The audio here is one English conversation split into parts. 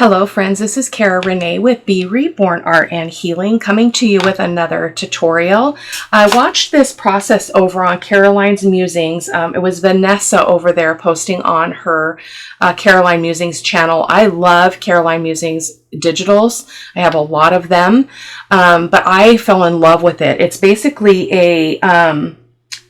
Hello friends, this is Cara-Renee with B.Reborn Art and Healing, coming to you with another tutorial. I watched this process over on Carolyn's Musings. It was Vanessa over there posting on her Carolyn Musings channel. I love Carolyn Musings digitals. I have a lot of them, but I fell in love with it. It's basically a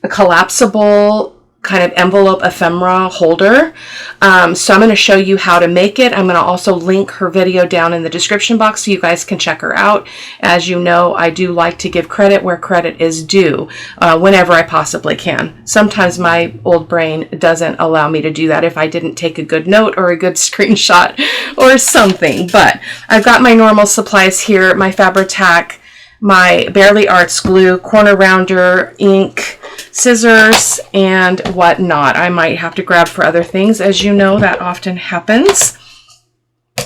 collapsible kind of envelope ephemera holder. So I'm going to show you how to make it. I'm going to also link her video down in the description box so you guys can check her out. As you know, I do like to give credit where credit is due whenever I possibly can. Sometimes my old brain doesn't allow me to do that if I didn't take a good note or a good screenshot or something. But I've got my normal supplies here, my Fabri-Tac, my Barely Arts glue, corner rounder, ink, scissors, and whatnot. I might have to grab for other things. As you know, that often happens.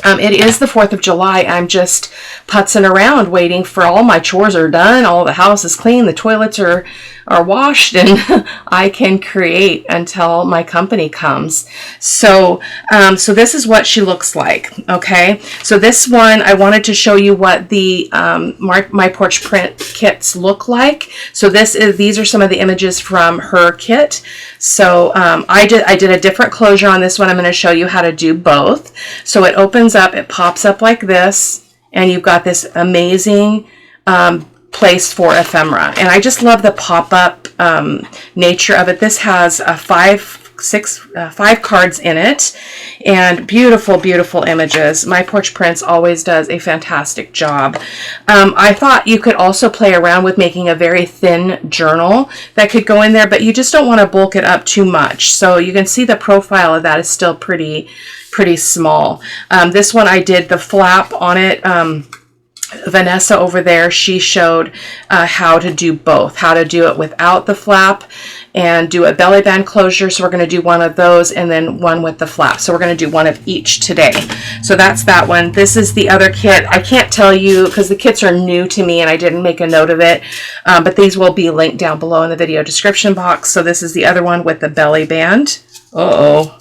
It is the 4th of July. I'm just putzing around waiting for all my chores are done, all the house is clean, the toilets are washed, and I can create until my company comes. So this is what she looks like. Okay, so this one I wanted to show you what the my porch print kits look like. So these are some of the images from her kit. So I did a different closure on this one. I'm going to show you how to do both. So it opens up, it pops up like this, and you've got this amazing place for ephemera. And I just love the pop-up nature of it. This has five cards in it, and beautiful, beautiful images. My Porch Prints always does a fantastic job. I thought you could also play around with making a very thin journal that could go in there, but you just don't want to bulk it up too much. So you can see the profile of that is still pretty small. This one I did the flap on it. Vanessa over there, she showed how to do both, how to do it without the flap and do a belly band closure. So we're going to do one of those and then one with the flap. So we're going to do one of each today. So that's that one. This is the other kit. I can't tell you because the kits are new to me and I didn't make a note of it, but these will be linked down below in the video description box. So this is the other one with the belly band. Uh-oh.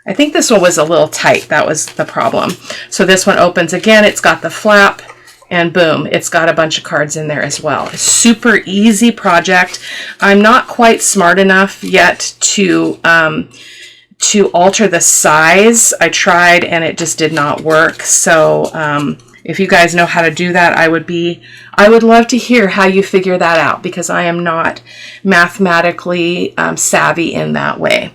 I think this one was a little tight. That was the problem. So this one opens again. It's got the flap, and boom, it's got a bunch of cards in there as well. Super easy project. I'm not quite smart enough yet to alter the size. I tried and it just did not work. So if you guys know how to do that, I would love to hear how you figure that out, because I am not mathematically savvy in that way.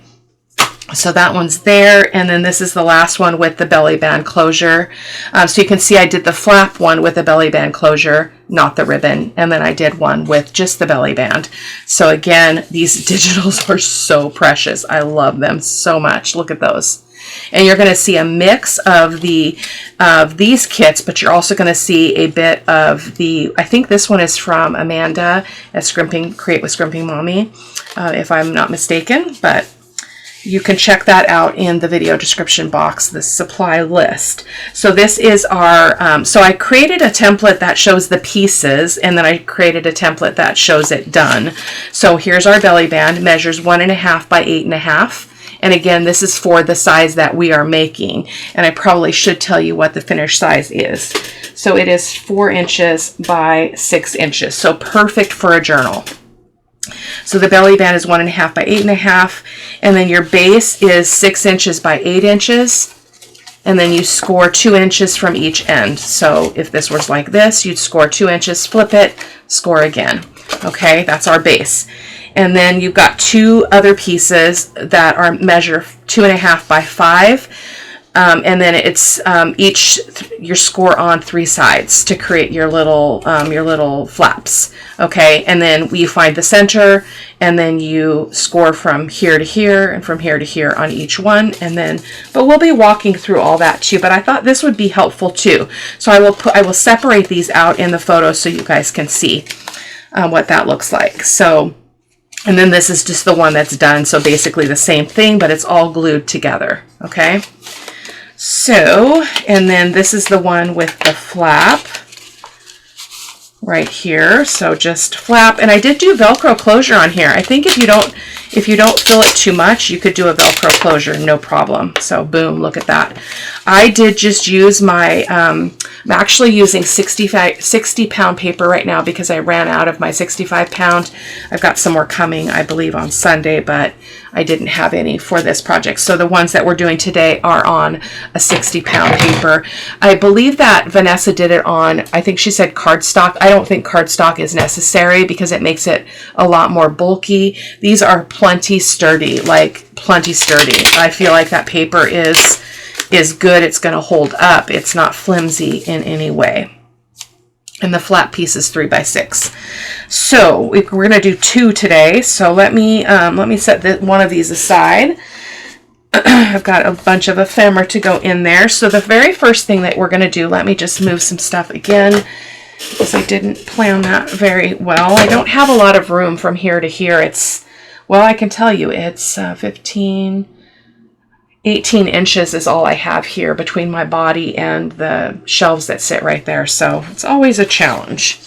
So that one's there, and then this is the last one with the belly band closure. So you can see I did the flap one with the belly band closure, not the ribbon, and then I did one with just the belly band. So again, these digitals are so precious. I love them so much. Look at those. And you're going to see a mix of these kits, but you're also going to see a bit of I think this one is from Amanda at Create with Scrimping Mommy, if I'm not mistaken, but you can check that out in the video description box, the supply list. So this is our, so I created a template that shows the pieces, and then I created a template that shows it done. So here's our belly band, measures 1.5 by 8.5. And again, this is for the size that we are making. And I probably should tell you what the finished size is. So it is 4 inches by 6 inches. So perfect for a journal. So the belly band is 1.5 by 8.5, and then your base is 6 inches by 8 inches, and then you score 2 inches from each end. So if this was like this, you'd score 2 inches, flip it, score again. Okay, that's our base. And then you've got two other pieces that are measure 2.5 by 5. And then it's your score on 3 sides to create your little flaps. Okay, and then you find the center, and then you score from here to here and from here to here on each one. And then, but we'll be walking through all that too. But I thought this would be helpful too. So I will separate these out in the photo so you guys can see what that looks like. So, and then this is just the one that's done. So basically the same thing, but it's all glued together. Okay. So, and then this is the one with the flap right here. So just flap, and I did do Velcro closure on here. I think if you don't If you don't fill it too much, you could do a Velcro closure, no problem. So boom, look at that. I did just use my, I'm actually using 60 pound paper right now because I ran out of my 65 pound. I've got some more coming, I believe, on Sunday, but I didn't have any for this project. So the ones that we're doing today are on a 60 pound paper. I believe that Vanessa did it on, I think she said cardstock. I don't think cardstock is necessary because it makes it a lot more bulky. These are plenty sturdy, like plenty sturdy. I feel like that paper is good. It's going to hold up. It's not flimsy in any way. And the flat piece is 3x6. So we're going to do 2 today. So let me set one of these aside. I've got a bunch of ephemera to go in there. So the very first thing that we're going to do, let me just move some stuff again, because I didn't plan that very well. I don't have a lot of room from here to here. It's, well, I can tell you it's 18 inches is all I have here between my body and the shelves that sit right there. So it's always a challenge.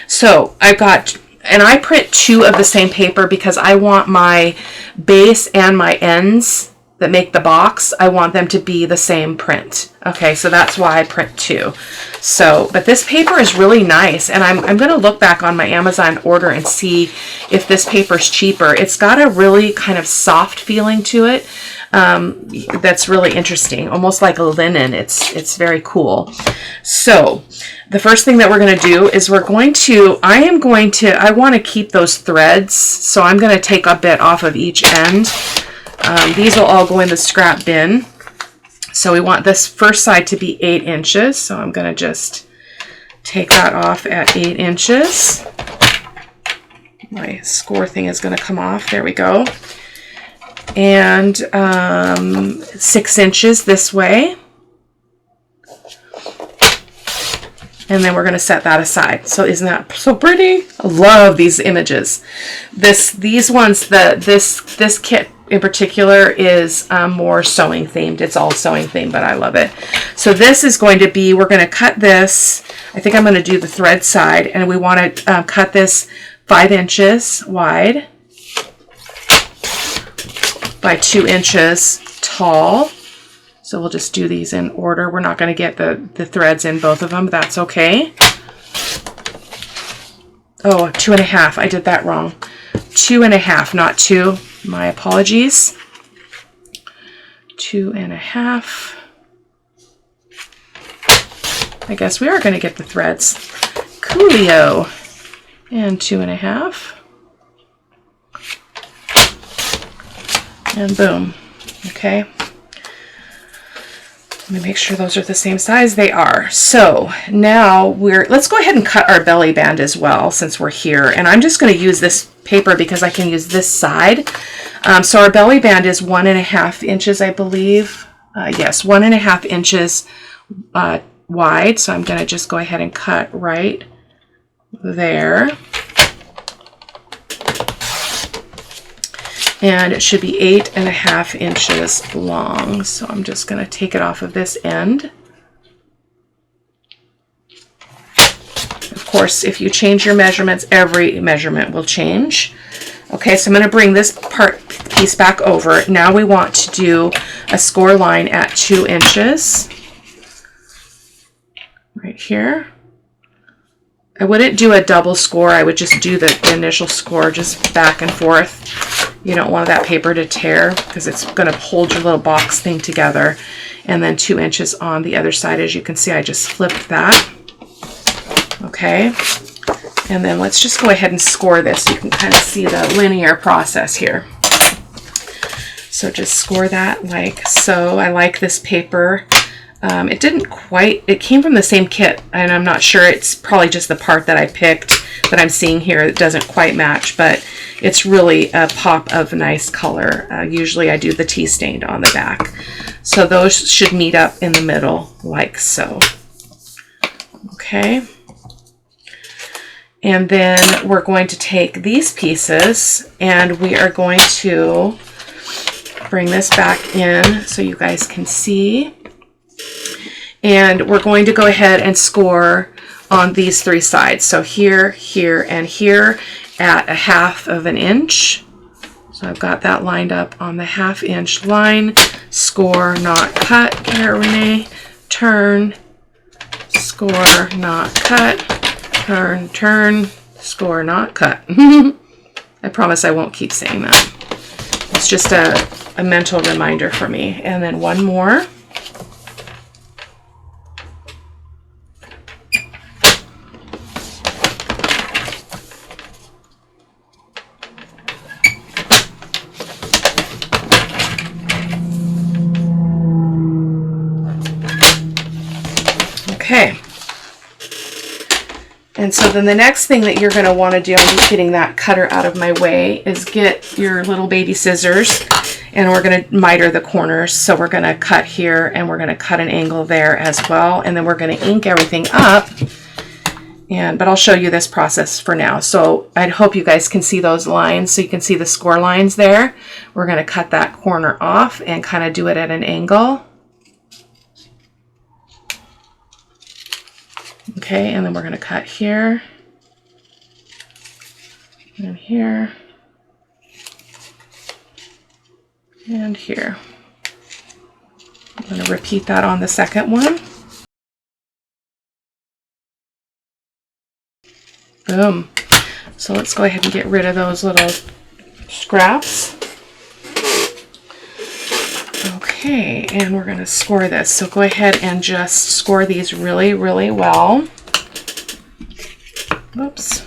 So I've got, and I print 2 of the same paper because I want my base and my ends that make the box, I want them to be the same print. Okay, so that's why I print 2. So, but this paper is really nice, and I'm going to look back on my Amazon order and see if this paper's cheaper. It's got a really kind of soft feeling to it. That's really interesting, almost like a linen. It's very cool. So the first thing that we're going to do is I want to keep those threads, so I'm going to take a bit off of each end. These will all go in the scrap bin. So we want this first side to be 8 inches. So I'm going to just take that off at 8 inches. My score thing is going to come off. There we go. And 6 inches this way. And then we're going to set that aside. So isn't that so pretty? I love these images. These ones, this kit in particular is more sewing themed. It's all sewing themed, but I love it. So this is going to be, we're going to cut this. I think I'm going to do the thread side, and we want to cut this 5 inches wide by 2 inches tall. So we'll just do these in order. We're not going to get the threads in both of them. That's okay. Oh, 2.5. I did that wrong. 2.5, not 2. My apologies. 2.5. I guess we are going to get the threads. Coolio. And 2.5. And boom. Okay. Let me make sure those are the same size. They are. So now let's go ahead and cut our belly band as well, since we're here. And I'm just going to use this paper because I can use this side. So our belly band is 1.5 inches, I believe. Yes, 1.5 inches wide. So I'm going to just go ahead and cut right there. And it should be 8.5 inches long. So I'm just going to take it off of this end. Of course, if you change your measurements, every measurement will change. Okay, so I'm going to bring this piece back over. Now we want to do a score line at 2 inches. Right here. I wouldn't do a double score. I would just do the initial score just back and forth. You don't want that paper to tear because it's going to hold your little box thing together. And then 2 inches on the other side. As you can see, I just flipped that. Okay. And then let's just go ahead and score this so you can kind of see the linear process here. So just score that like so. I like this paper. It came from the same kit, and I'm not sure, it's probably just the part that I picked that I'm seeing here that doesn't quite match, but it's really a pop of nice color. Usually I do the tea stained on the back. So those should meet up in the middle like so. Okay. And then we're going to take these pieces and we are going to bring this back in so you guys can see. And we're going to go ahead and score on these 3 sides. So here, here, and here at 1/2 of an inch. So I've got that lined up on the 1/2 inch line. Score, not cut, Cara-Renee. Turn, score, not cut. Turn, turn, score, not cut. I promise I won't keep saying that. It's just a mental reminder for me. And then one more. Okay. And so then the next thing that you're going to want to do, I'm just getting that cutter out of my way, is get your little baby scissors, and we're going to miter the corners. So we're going to cut here, and we're going to cut an angle there as well. And then we're going to ink everything up. But I'll show you this process for now. So I hope you guys can see those lines. So you can see the score lines there. We're going to cut that corner off and kind of do it at an angle. Okay, and then we're going to cut here, and here, and here. I'm going to repeat that on the second one. Boom. So let's go ahead and get rid of those little scraps. Okay, and we're going to score this. So go ahead and just score these really, really well. Whoops.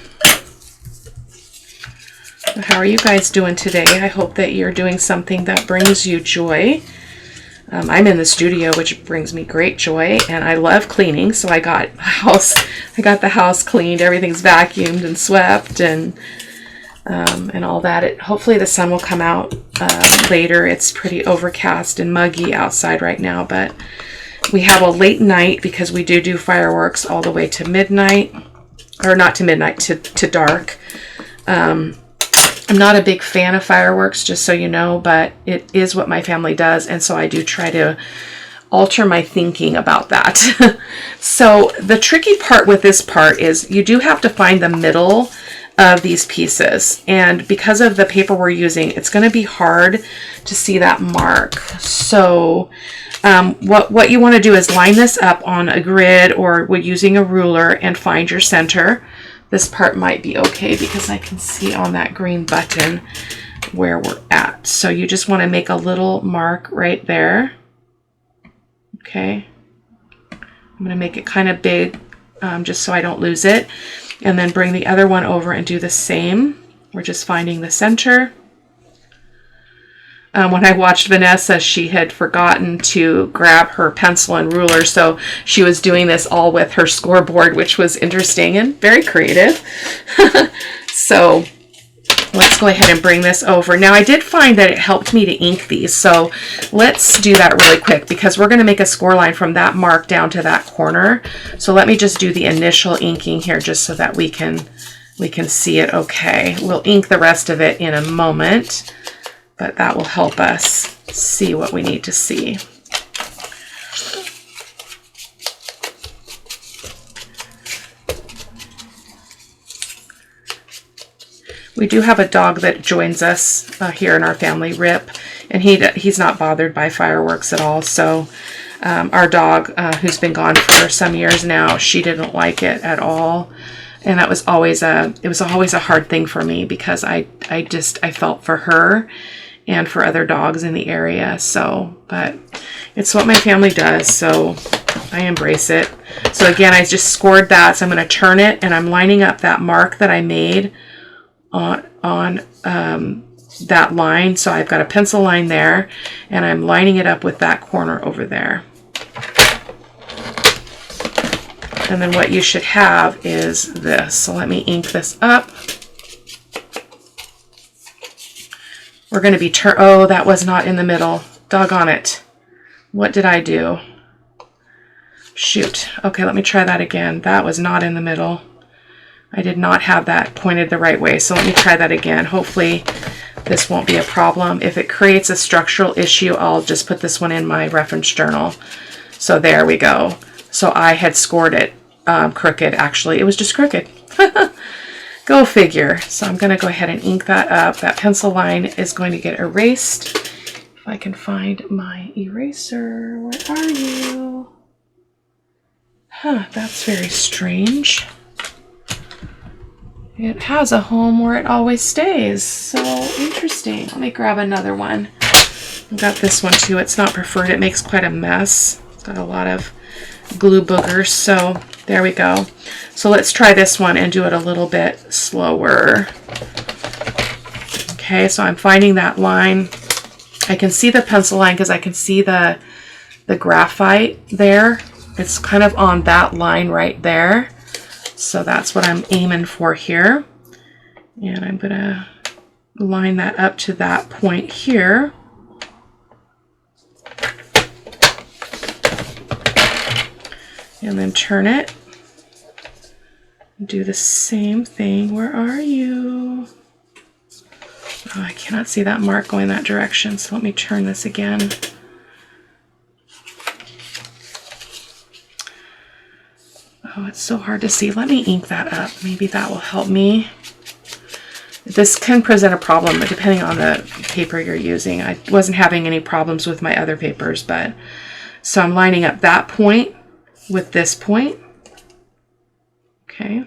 How are you guys doing today? I hope that you're doing something that brings you joy. I'm in the studio, which brings me great joy, and I love cleaning. So I got the house cleaned. Everything's vacuumed and swept, and all that. Hopefully the sun will come out later. It's pretty overcast and muggy outside right now, but we have a late night because we do fireworks all the way to midnight, or not to midnight, to dark. I'm not a big fan of fireworks, just so you know, but it is what my family does, and so I do try to alter my thinking about that. So the tricky part with this part is you do have to find the middle of these pieces, and because of the paper we're using, it's going to be hard to see that mark. So what you want to do is line this up on a grid or using a ruler and find your center. This part might be okay because I can see on that green button where we're at. So you just want to make a little mark right there. Okay, I'm going to make it kind of big just so I don't lose it. And then bring the other one over and do the same. We're just finding the center. When I watched Vanessa, she had forgotten to grab her pencil and ruler, so she was doing this all with her scoreboard, which was interesting and very creative. So let's go ahead and bring this over. Now I did find that it helped me to ink these, so let's do that really quick because we're going to make a score line from that mark down to that corner. So let me just do the initial inking here just so that we can see it okay. We'll ink the rest of it in a moment, but that will help us see what we need to see. We do have a dog that joins us here in our family, Rip, and he's not bothered by fireworks at all. So our dog, who's been gone for some years now, she didn't like it at all, and it was always a hard thing for me because I felt for her and for other dogs in the area. So, but it's what my family does, so I embrace it. So again, I just scored that, so I'm going to turn it, and I'm lining up that mark that I made on that line. So I've got a pencil line there, and I'm lining it up with that corner over there. And then what you should have is this. So let me ink this up. We're going to be oh, that was not in the middle. Doggone it. What did I do? Shoot. Okay, let me try that again. That was not in the middle. I did not have that pointed the right way. So let me try that again. Hopefully this won't be a problem. If it creates a structural issue, I'll just put this one in my reference journal. So there we go. So I had scored it crooked. Actually, it was just crooked. Go figure. So I'm going to go ahead and ink that up. That pencil line is going to get erased. If I can find my eraser, where are you? Huh, that's very strange. It has a home where it always stays. So interesting. Let me grab another one. I've got this one too. It's not preferred. It makes quite a mess. It's got a lot of glue boogers. So there we go. So let's try this one and do it a little bit slower. Okay, so I'm finding that line. I can see the pencil line because I can see the graphite there. It's kind of on that line right there. So that's what I'm aiming for here. And I'm going to line that up to that point here. And then turn it. Do the same thing. Where are you? Oh, I cannot see that mark going that direction. So let me turn this again. Oh, it's so hard to see. Let me ink that up. Maybe that will help me. This can present a problem depending on the paper you're using. I wasn't having any problems with my other papers, but so I'm lining up that point with this point. Okay.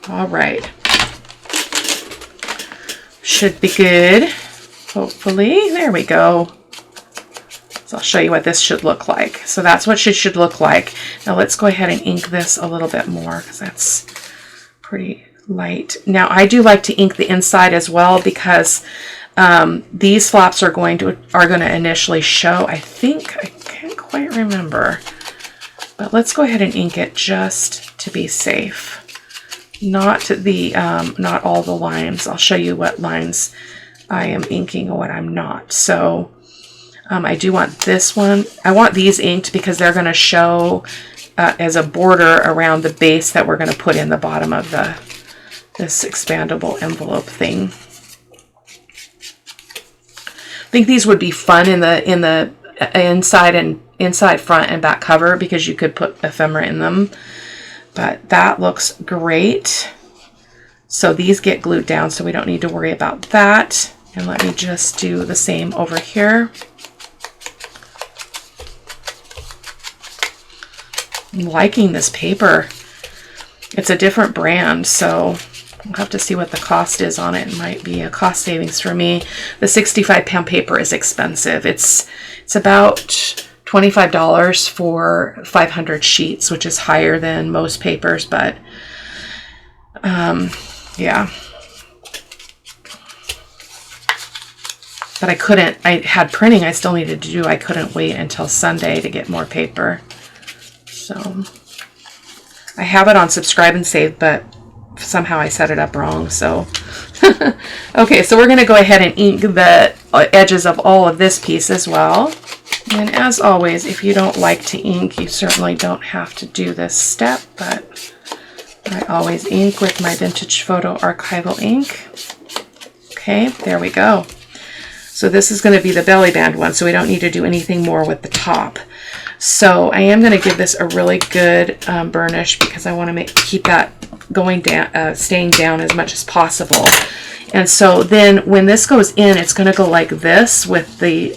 All right. Should be good. Hopefully. There we go. So I'll show you what this should look like. So that's what it should look like. Now let's go ahead and ink this a little bit more because that's pretty light. Now I do like to ink the inside as well because these flaps are going to initially show. I think I can't quite remember, but let's go ahead and ink it just to be safe. Not all the lines. I'll show you what lines I am inking and what I'm not. So I do want this one. I want these inked because they're going to show as a border around the base that we're going to put in the bottom of this expandable envelope thing. I think these would be fun in the inside front and back cover because you could put ephemera in them. But that looks great. So these get glued down, so we don't need to worry about that. And let me just do the same over here. I'm liking this paper. It's a different brand, so we'll have to see what the cost is on it. It might be a cost savings for me. The 65-pound paper is expensive. It's about $25 for 500 sheets, which is higher than most papers, but yeah. But I had printing I still needed to do. I couldn't wait until Sunday to get more paper. So I have it on subscribe and save, but somehow I set it up wrong. So okay, so we're going to go ahead and ink the edges of all of this piece as well. And as always, if you don't like to ink, you certainly don't have to do this step, but I always ink with my vintage photo archival ink. Okay, there we go. So this is going to be the belly band one, so we don't need to do anything more with the top. So I am going to give this a really good burnish because I want to keep that going down, staying down as much as possible. And so then when this goes in, it's going to go like this with the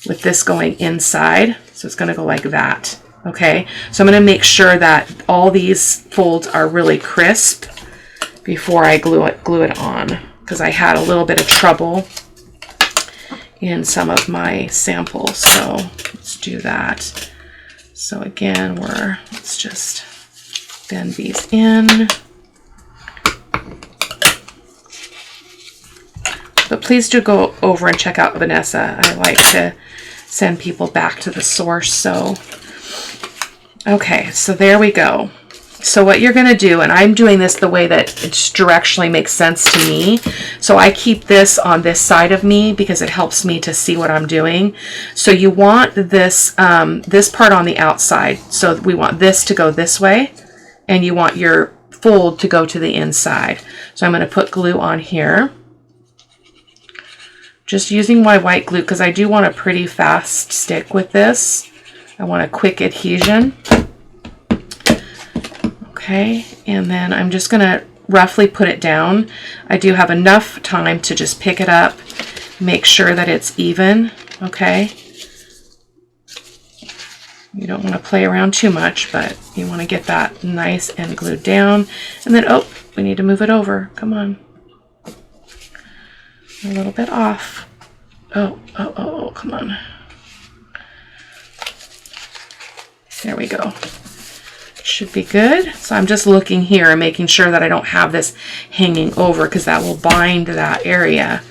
with this going inside. So it's going to go like that. Okay, so I'm going to make sure that all these folds are really crisp before I glue it on, because I had a little bit of trouble in some of my samples. So let's do that. So again, let's just bend these in. But please do go over and check out Vanessa. I like to send people back to the source. So, okay, so there we go. So what you're going to do, and I'm doing this the way that it directionally makes sense to me. So I keep this on this side of me because it helps me to see what I'm doing. So you want this, this part on the outside. So we want this to go this way, and you want your fold to go to the inside. So I'm going to put glue on here. Just using my white glue because I do want a pretty fast stick with this. I want a quick adhesion. Okay, and then I'm just going to roughly put it down. I do have enough time to just pick it up, make sure that it's even, okay? You don't want to play around too much, but you want to get that nice and glued down. And then, oh, we need to move it over. Come on. A little bit off. Oh, come on. There we go. Should be good. So I'm just looking here and making sure that I don't have this hanging over, because that will bind that area.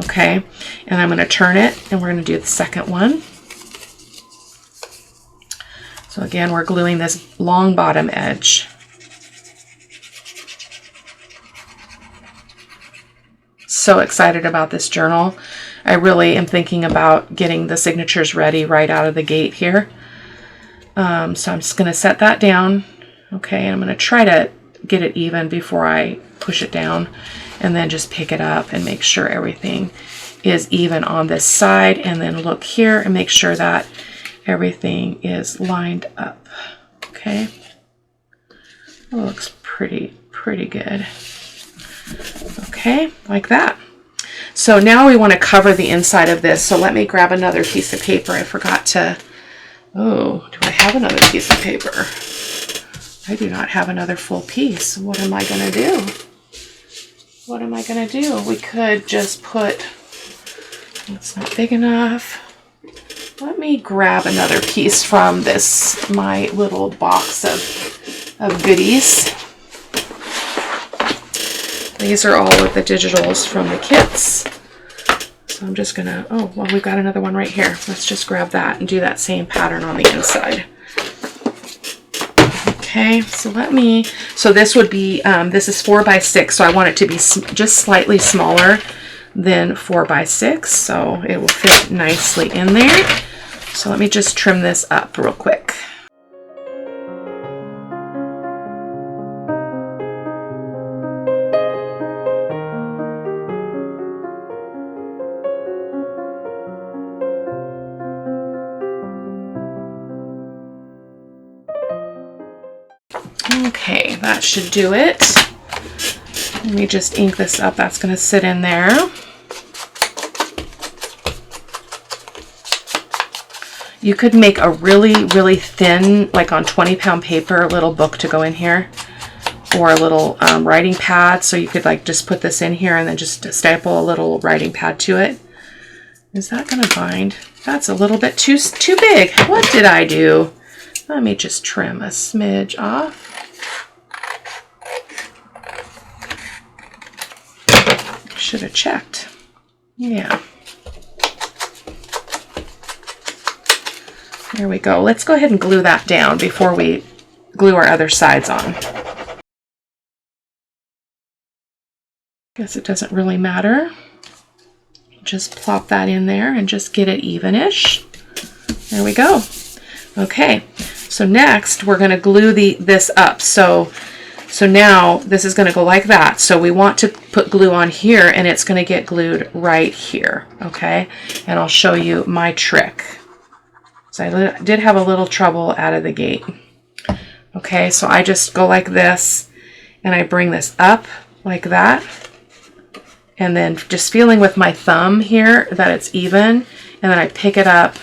Okay, and I'm going to turn it, and we're going to do the second one. So again, we're gluing this long bottom edge. So excited about this journal. I really am thinking about getting the signatures ready right out of the gate here. So I'm just going to set that down. Okay, and I'm going to try to get it even before I push it down, and then just pick it up and make sure everything is even on this side, and then look here and make sure that everything is lined up. Okay, it looks pretty good. Okay, like that. So now we want to cover the inside of this. So let me grab another piece of paper. I forgot to, oh, do I have another piece of paper? I do not have another full piece. What am I going to do? What am I going to do? We could just put, it's not big enough. Let me grab another piece from this, my little box of goodies. These are all of the digitals from the kits. So I'm just gonna, oh, well, we've got another one right here. Let's just grab that and do that same pattern on the inside. Okay, so so this would be, this is 4 by 6, so I want it to be just slightly smaller than 4 by 6, so it will fit nicely in there. So let me just trim this up real quick. Okay, that should do it. Let me just ink this up. That's going to sit in there. You could make a really thin, like on 20-pound paper, little book to go in here, or a little writing pad. So you could like just put this in here and then just staple a little writing pad to it. Is that going to bind? That's a little bit too big. What did I do? Let me just trim a smidge off. Should have checked. Yeah. There we go. Let's go ahead and glue that down before we glue our other sides on. Guess it doesn't really matter. Just plop that in there and just get it even-ish. There we go. Okay, so next we're going to glue this up. So now this is going to go like that. So we want to put glue on here, and it's going to get glued right here. Okay, and I'll show you my trick. So I did have a little trouble out of the gate. Okay, so I just go like this, and I bring this up like that, and then just feeling with my thumb here that it's even, and then I pick it up.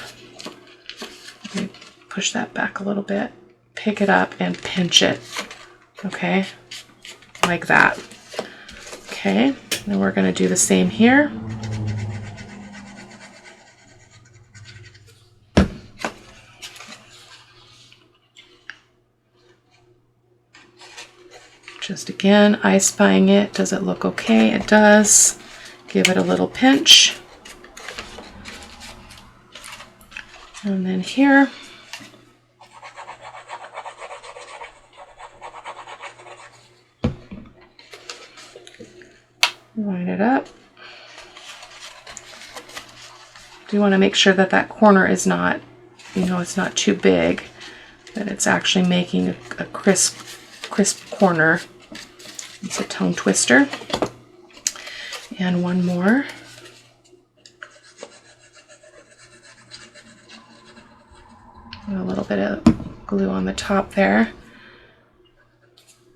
Let me push that back a little bit. Pick it up and pinch it. Okay, like that. Okay, and we're going to do the same here. Just again, I spying it. Does it look okay? It does. Give it a little pinch. And then here. Line it up. Do you want to make sure that that corner is not, it's not too big, that it's actually making a crisp corner. It's a tongue twister. And one more. A little bit of glue on the top there.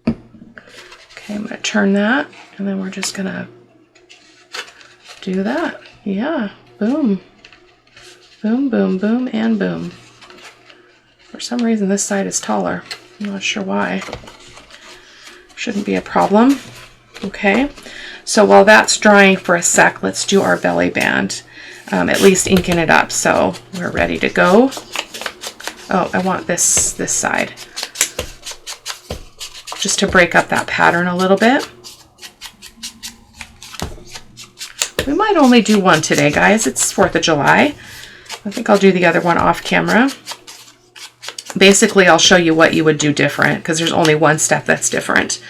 Okay, I'm going to turn that, and then we're just going to do that. Yeah, boom. Boom, boom, boom, and boom. For some reason, this side is taller. I'm not sure why. Shouldn't be a problem. Okay, so while that's drying for a sec, let's do our belly band. At least inking it up, so we're ready to go. Oh, I want this side, just to break up that pattern a little bit. We might only do one today, guys. It's 4th of July. I think I'll do the other one off camera. Basically, I'll show you what you would do different because there's only one step that's different.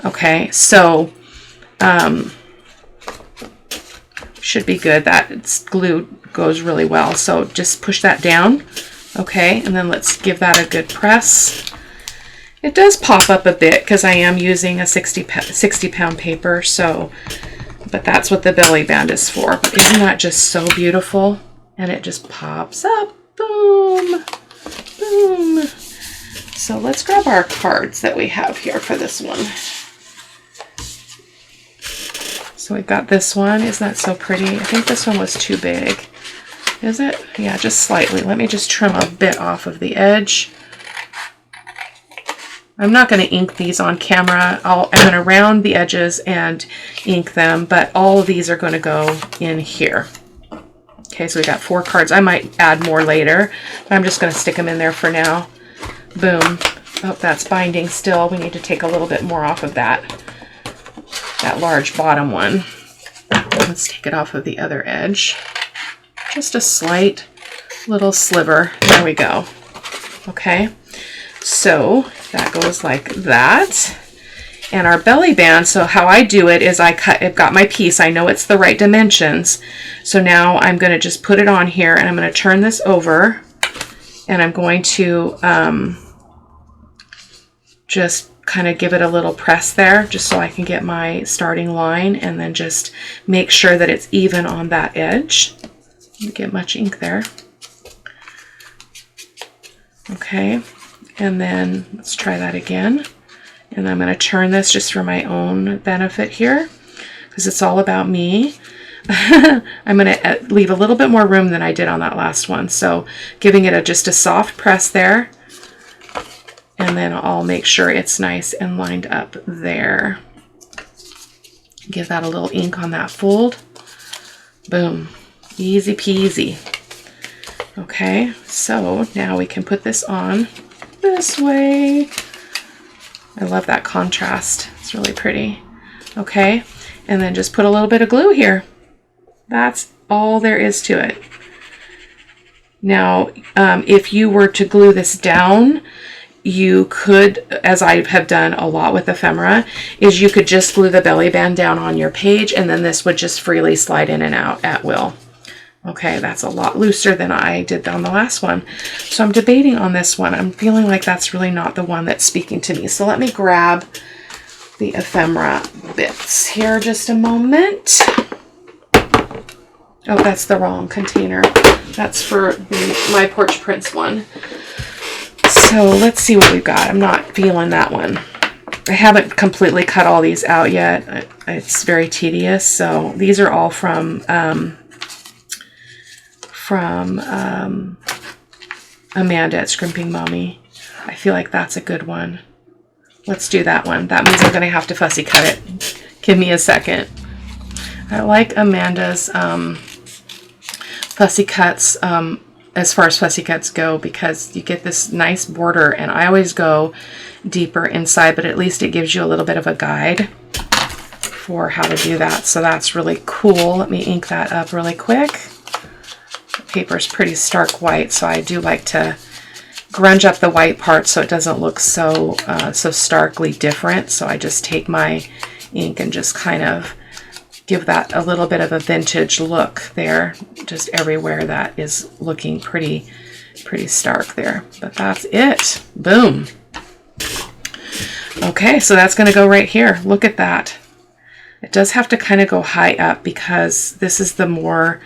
Okay, so should be good. That glue goes really well. So just push that down. Okay, and then let's give that a good press. It does pop up a bit because I am using a 60 pound paper, so, but that's what the belly band is for. Isn't that just so beautiful? And it just pops up. Boom, boom. So let's grab our cards that we have here for this one. So we've got this one. Isn't that so pretty? I think this one was too big. Is it? Yeah, just slightly. Let me just trim a bit off of the edge. I'm not going to ink these on camera. I'm going to round the edges and ink them, but all of these are going to go in here. Okay, so we got 4 cards. I might add more later, but I'm just going to stick them in there for now. Boom. Oh, that's binding still. We need to take a little bit more off of that large bottom one. Let's take it off of the other edge. Just a slight little sliver. There we go. Okay, so that goes like that. And our belly band, so how I do it is I've got my piece. I know it's the right dimensions. So now I'm going to just put it on here, and I'm going to turn this over, and I'm going to just kind of give it a little press there just so I can get my starting line, and then just make sure that it's even on that edge. Don't get much ink there. Okay, and then let's try that again. And I'm going to turn this just for my own benefit here, because it's all about me. I'm going to leave a little bit more room than I did on that last one. So giving it just a soft press there. And then I'll make sure it's nice and lined up there. Give that a little ink on that fold. Boom. Easy peasy. Okay, so now we can put this on this way. I love that contrast. It's really pretty. Okay, and then just put a little bit of glue here. That's all there is to it. Now, if you were to glue this down, you could, as I have done a lot with ephemera, is you could just glue the belly band down on your page, and then this would just freely slide in and out at will. Okay, that's a lot looser than I did on the last one. So I'm debating on this one. I'm feeling like that's really not the one that's speaking to me. So let me grab the ephemera bits here just a moment. Oh, that's the wrong container. That's for my Porch Prints one. So let's see what we've got. I'm not feeling that one. I haven't completely cut all these out yet. It's very tedious. So these are all from Amanda at Scrimping Mommy. I feel like that's a good one. Let's do that one. That means I'm going to have to fussy cut it. Give me a second. I like Amanda's fussy cuts as far as fussy cuts go, because you get this nice border, and I always go deeper inside, but at least it gives you a little bit of a guide for how to do that. So that's really cool. Let me ink that up really quick. Paper is pretty stark white, so I do like to grunge up the white part so it doesn't look so starkly different. So I just take my ink and just kind of give that a little bit of a vintage look there, just everywhere that is looking pretty stark there. But that's it. Boom. Okay, so that's going to go right here. Look at that. It does have to kind of go high up because this is the more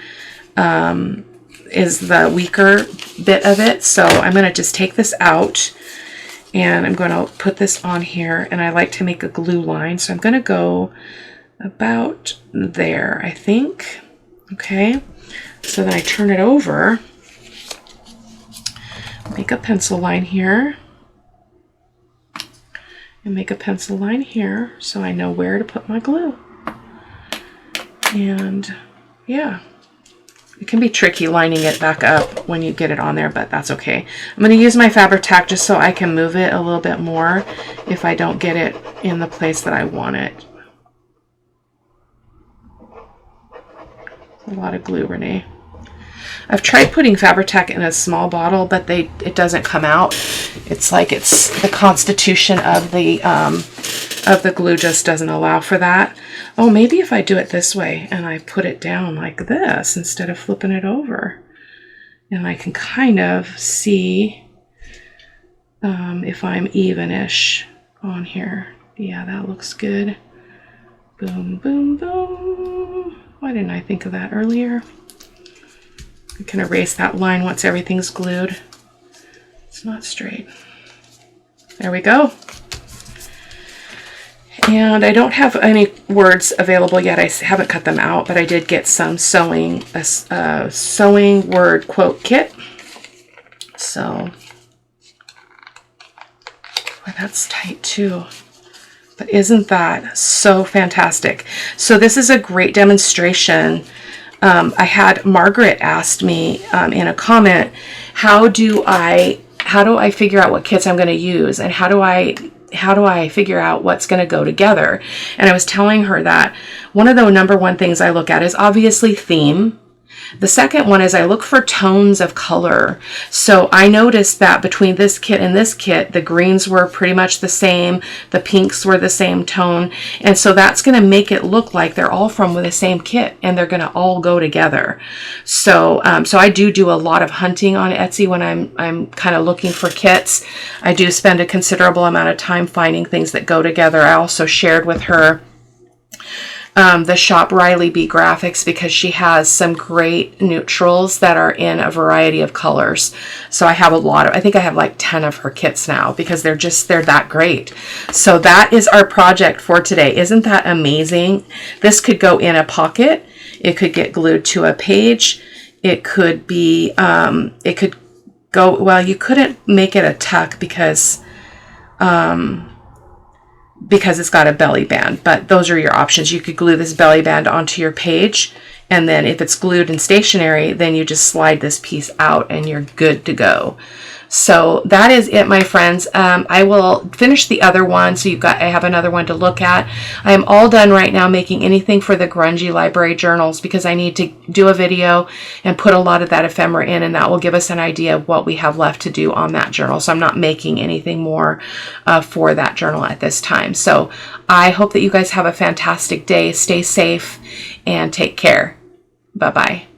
is the weaker bit of it. So I'm going to just take this out and I'm going to put this on here, and I like to make a glue line. So I'm going to go about there, I think. Okay. So then I turn it over, make a pencil line here, and make a pencil line here so I know where to put my glue. And yeah, it can be tricky lining it back up when you get it on there, but that's okay. I'm going to use my Fabri-Tac just so I can move it a little bit more if I don't get it in the place that I want it. A lot of glue, Renee. I've tried putting Fabri-Tac in a small bottle, but it doesn't come out. It's like the constitution of the glue just doesn't allow for that. Oh, maybe if I do it this way and I put it down like this instead of flipping it over, and I can kind of see if I'm even-ish on here. Yeah, that looks good. Boom, boom, boom. Why didn't I think of that earlier? I can erase that line once everything's glued. It's not straight. There we go. And I don't have any words available yet. I haven't cut them out, but I did get some sewing word quote kit. So, boy, that's tight too. But isn't that so fantastic? So this is a great demonstration. I had Margaret asked me in a comment, how do I figure out what kits I'm going to use, and how do I figure out what's going to go together? And I was telling her that one of the number one things I look at is obviously theme. The second one is I look for tones of color. So I noticed that between this kit and this kit, the greens were pretty much the same, the pinks were the same tone, and so that's going to make it look like they're all from the same kit and they're going to all go together. So so I do a lot of hunting on Etsy when I'm kind of looking for kits. I do spend a considerable amount of time finding things that go together. I also shared with her the shop Riley B Graphics, because she has some great neutrals that are in a variety of colors. So I have I think I have like 10 of her kits now, because they're that great. So that is our project for today. Isn't that amazing? This could go in a pocket. It could get glued to a page. It could be, it could go, well, you couldn't make it a tuck because it's got a belly band, but those are your options. You could glue this belly band onto your page, and then if it's glued and stationary, then you just slide this piece out and you're good to go. So that is it, my friends. I will finish the other one, so I have another one to look at. I am all done right now making anything for the grungy library journals, because I need to do a video and put a lot of that ephemera in, and that will give us an idea of what we have left to do on that journal. So I'm not making anything more for that journal at this time. So I hope that you guys have a fantastic day. Stay safe and take care. Bye-bye.